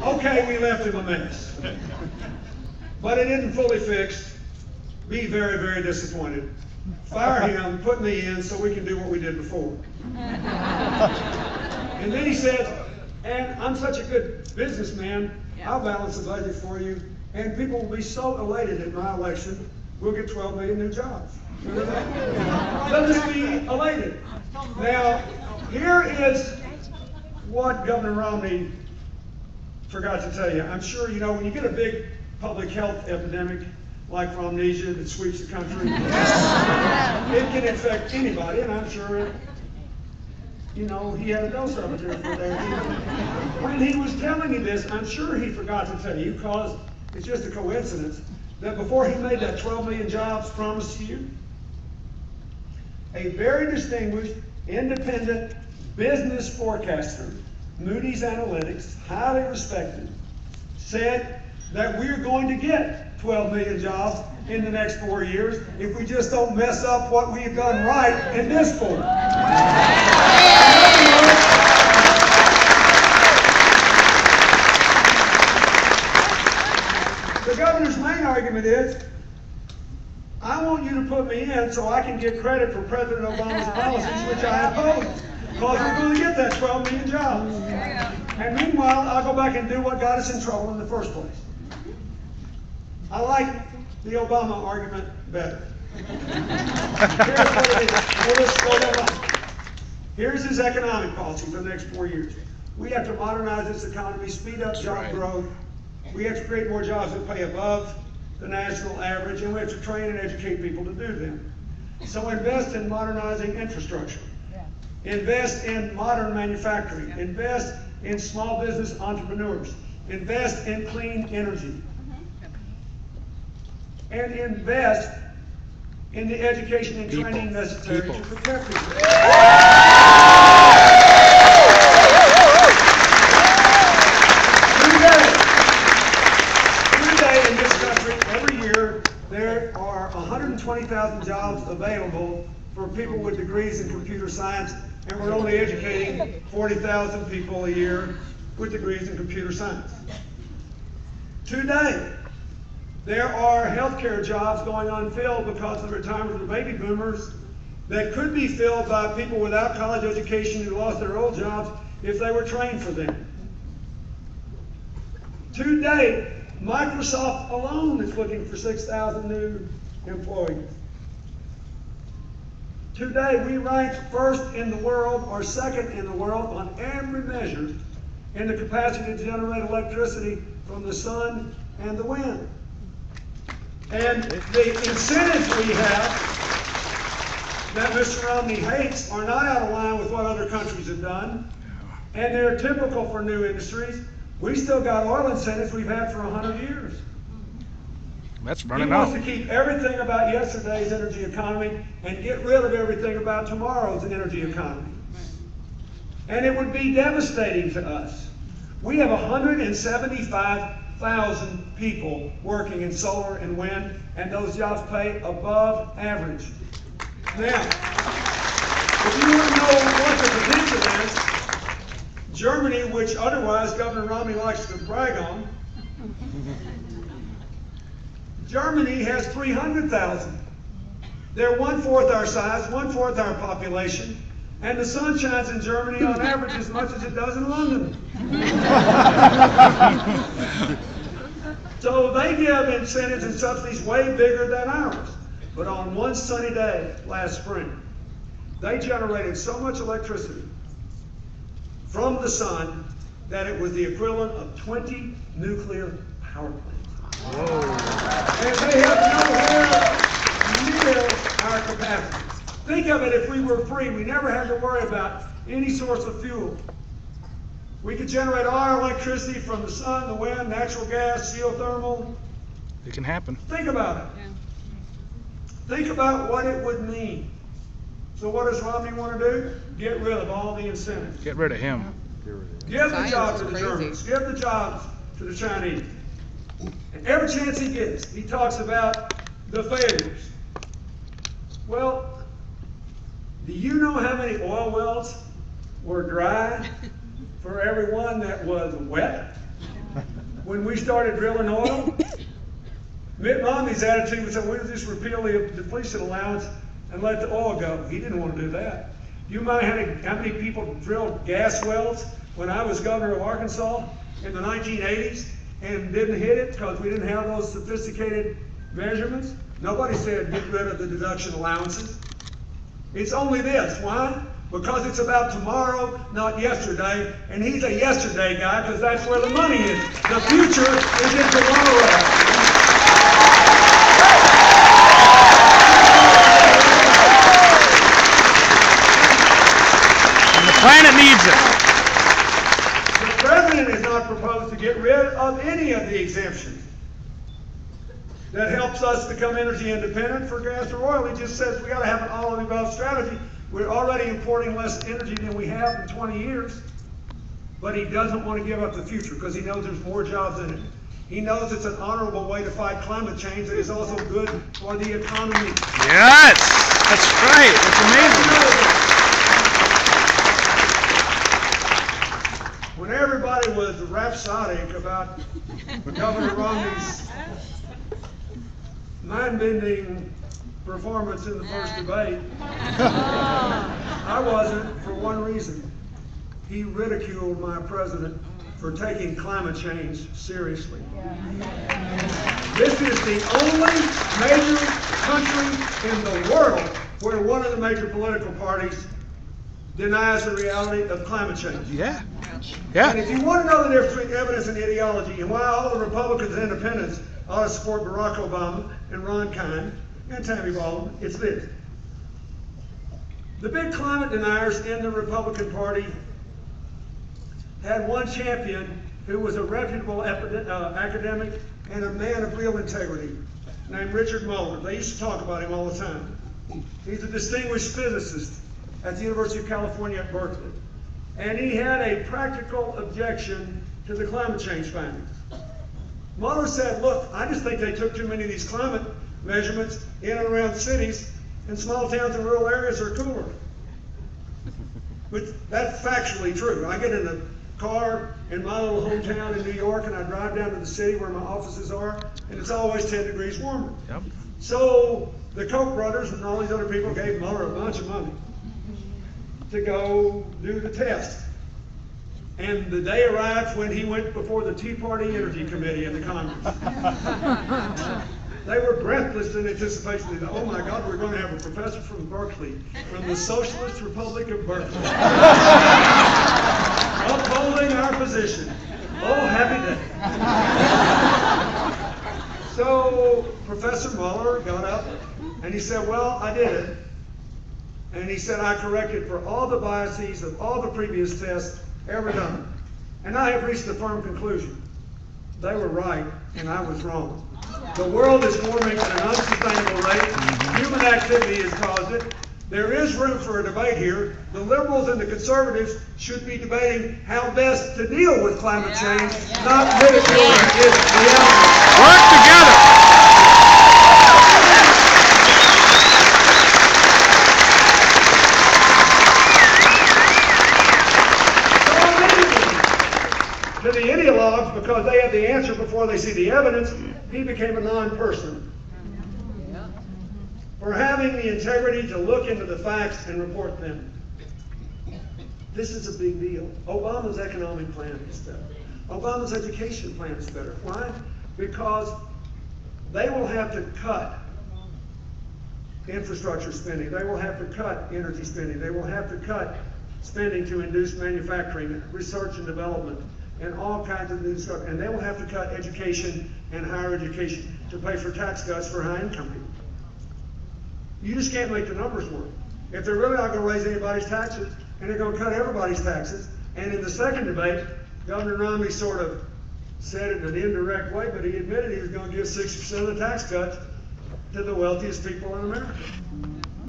Okay, we left him a mess. But it isn't fully fixed. Be very, very disappointed. Fire him, put me in so we can do what we did before. And then he said, and I'm such a good businessman, I'll balance the budget for you, and people will be so elated at my election, we'll get 12 million new jobs. They'll just be elated. Now, here is what Governor Romney forgot to tell you. I'm sure you know when you get a big public health epidemic like Romnesia that sweeps the country, it can infect anybody, and I'm sure you know, he had a dose of it there for there. When he was telling you this, I'm sure he forgot to tell you, because it's just a coincidence, that before he made that 12 million jobs promise to you, a very distinguished, independent business forecaster, Moody's Analytics, highly respected, said that we're going to get 12 million jobs in the next 4 years if we just don't mess up what we've done right in this 4. The governor's main argument is, I want you to put me in so I can get credit for President Obama's policies, which I oppose, because we're going to get that 12 million jobs. And meanwhile, I'll go back and do what got us in trouble in the first place. I like the Obama argument better. Here's what it is. Well, let's slow that down. Here's his economic policy for the next 4 years. We have to modernize this economy, speed up job growth. We have to create more jobs that pay above the national average, and we have to train and educate people to do them. So invest in modernizing infrastructure. Invest in modern manufacturing. Invest in small business entrepreneurs. Invest in clean energy. And invest in the education and training necessary to prepare people. Today in this country, every year, there are 120,000 jobs available for people with degrees in computer science, and we're only educating 40,000 people a year with degrees in computer science. Today, there are healthcare jobs going unfilled because of the retirement of the baby boomers that could be filled by people without college education who lost their old jobs if they were trained for them. Today, Microsoft alone is looking for 6,000 new employees. Today, we rank first in the world or second in the world on every measure in the capacity to generate electricity from the sun and the wind. And the incentives we have that Mr. Romney hates are not out of line with what other countries have done. And they're typical for new industries. We still got oil incentives we've had for 100 years. That's running He out. wants to keep everything about yesterday's energy economy and get rid of everything about tomorrow's energy economy. And it would be devastating to us. We have 175,000 people working in solar and wind, and those jobs pay above average. Now, if you want to know what the potential is, Germany, which otherwise Governor Romney likes to brag on, Germany has 300,000. They're 1/4 our size, 1/4 our population, and the sun shines in Germany on average as much as it does in London. So they give incentives and subsidies way bigger than ours. But on one sunny day last spring, they generated so much electricity from the sun that it was the equivalent of 20 nuclear power plants. Whoa. And they have nowhere near our capacity. Think of it, if we were free, we never had to worry about any source of fuel. We could generate all our electricity from the sun, the wind, natural gas, geothermal. It can happen. Think about it. Think about what it would mean. So what does Romney want to do? Get rid of all the incentives. Get rid of him. Give the jobs to the Germans. Give the jobs to the Chinese. And every chance he gets, he talks about the failures. Well, do you know how many oil wells were dry forever? everyone that was wet when we started drilling oil. Mitt Romney's attitude was that we'll just repeal the depletion allowance and let the oil go. He didn't want to do that. Do you mind how many people drilled gas wells when I was governor of Arkansas in the 1980s and didn't hit it because we didn't have those sophisticated measurements? Nobody said get rid of the deduction allowances. It's only this. Why? Because it's about tomorrow, not yesterday. And he's a yesterday guy because that's where the money is. The future is in tomorrow. And the planet needs it. The president has not proposed to get rid of any of the exemptions that helps us become energy independent for gas or oil. He just says we got to have an all-of-the-above strategy. We're already importing less energy than we have in 20 years, but he doesn't want to give up the future because he knows there's more jobs in it. He knows it's an honorable way to fight climate change that is also good for the economy. Yes, that's right. It's amazing. When everybody was rhapsodic about Governor Romney's mind-bending performance in the first debate, I wasn't, for one reason. He ridiculed my president for taking climate change seriously. This is the only major country in the world where one of the major political parties denies the reality of climate change. Yeah. And Yeah. if you want to know the difference between evidence and ideology and why all the Republicans and independents ought to support Barack Obama and Ron Kind and Tammy Baldwin, it's this. The big climate deniers in the Republican Party had one champion who was a reputable academic and a man of real integrity named Richard Muller. They used to talk about him all the time. He's a distinguished physicist at the University of California at Berkeley. And he had a practical objection to the climate change findings. Muller said, look, I just think they took too many of these climate measurements in and around cities, and small towns and rural areas are cooler. But that's factually true. I get in a car in my little hometown in New York and I drive down to the city where my offices are, and it's always 10 degrees warmer. Yep. So the Koch brothers and all these other people gave Muller a bunch of money to go do the test. And the day arrived when he went before the Tea Party Energy Committee in the Congress. They were breathless in anticipation. They thought, oh my God, we're going to have a professor from Berkeley, from the Socialist Republic of Berkeley, upholding our position. Oh, happy day. So Professor Muller got up and he said, well, I did it. And he said, I corrected for all the biases of all the previous tests ever done. And I have reached a firm conclusion. They were right, and I was wrong. The world is warming at an unsustainable rate. Human activity has caused it. There is room for a debate here. The liberals and the conservatives should be debating how best to deal with climate change, not ridiculing its reality. Work together. To the ideologues, because they have the answer before they see the evidence, he became a non-person. For having the integrity to look into the facts and report them. This is a big deal. Obama's economic plan is better. Obama's education plan is better. Why? Because they will have to cut infrastructure spending. They will have to cut energy spending. They will have to cut spending to induce manufacturing, research and development, and all kinds of new stuff. And they will have to cut education and higher education to pay for tax cuts for high-income people. You just can't make the numbers work. If they're really not going to raise anybody's taxes, and they're going to cut everybody's taxes, and in the second debate, Governor Romney sort of said it in an indirect way, but he admitted he was going to give 60% of the tax cuts to the wealthiest people in America.